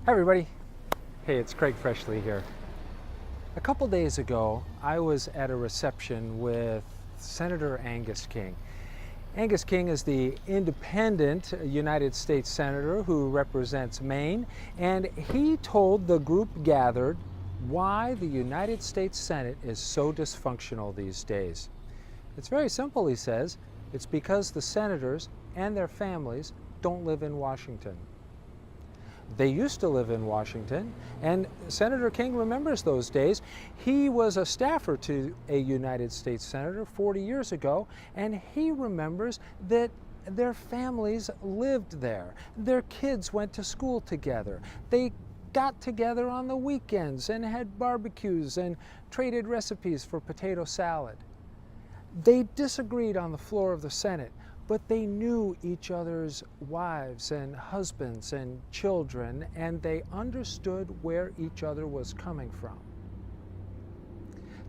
Hi everybody. Hey, it's Craig Freshley here. A couple days ago, I was at a reception with Senator Angus King. Angus King is the independent United States Senator who represents Maine, and he told the group gathered why the United States Senate is so dysfunctional these days. It's very simple, he says. It's because the senators and their families don't live in Washington. They used to live in Washington, and Senator King remembers those days. He was a staffer to a United States Senator 40 years ago, and he remembers that their families lived there. Their kids went to school together. They got together on the weekends and had barbecues and traded recipes for potato salad. They disagreed on the floor of the Senate, but they knew each other's wives and husbands and children, and they understood where each other was coming from.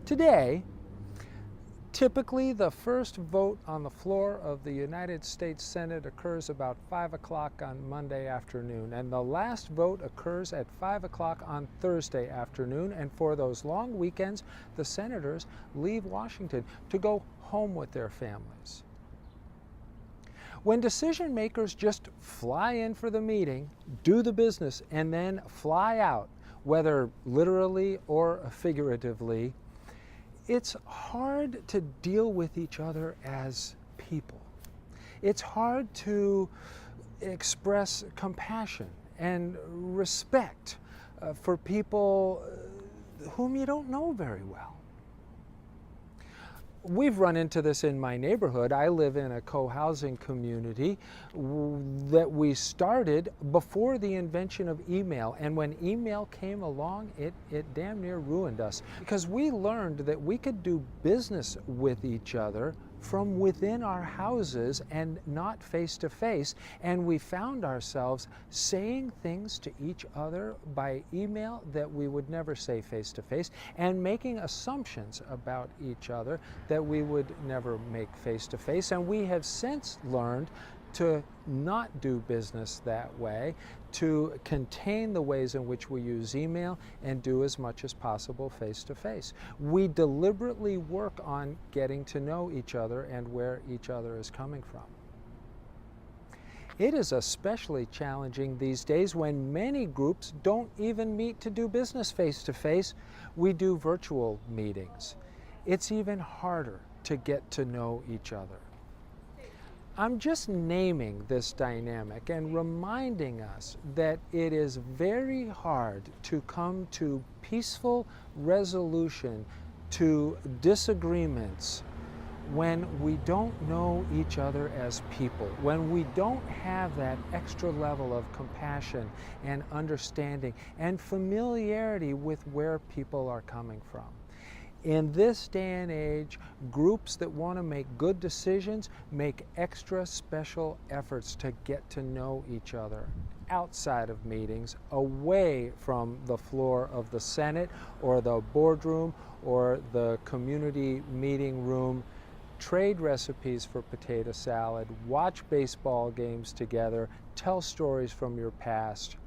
Today, typically the first vote on the floor of the United States Senate occurs about 5 o'clock on Monday afternoon, and the last vote occurs at 5 o'clock on Thursday afternoon, and for those long weekends, the senators leave Washington to go home with their families. When decision makers just fly in for the meeting, do the business, and then fly out, whether literally or figuratively, it's hard to deal with each other as people. It's hard to express compassion and respect for people whom you don't know very well. We've run into this in my neighborhood. I live in a co-housing community that we started before the invention of email. And when email came along, it damn near ruined us, because we learned that we could do business with each other from within our houses and not face to face. And we found ourselves saying things to each other by email that we would never say face to face, and making assumptions about each other that we would never make face to face. And we have since learned to not do business that way, to contain the ways in which we use email and do as much as possible face to face. We deliberately work on getting to know each other and where each other is coming from. It is especially challenging these days when many groups don't even meet to do business face to face. We do virtual meetings. It's even harder to get to know each other. I'm just naming this dynamic and reminding us that it is very hard to come to peaceful resolution to disagreements when we don't know each other as people, when we don't have that extra level of compassion and understanding and familiarity with where people are coming from. In this day and age, groups that want to make good decisions make extra special efforts to get to know each other outside of meetings, away from the floor of the Senate or the boardroom or the community meeting room. Trade recipes for potato salad, watch baseball games together, tell stories from your past.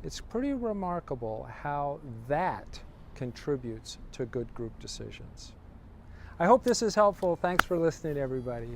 It's pretty remarkable how that contributes to good group decisions. I hope this is helpful. Thanks for listening, everybody.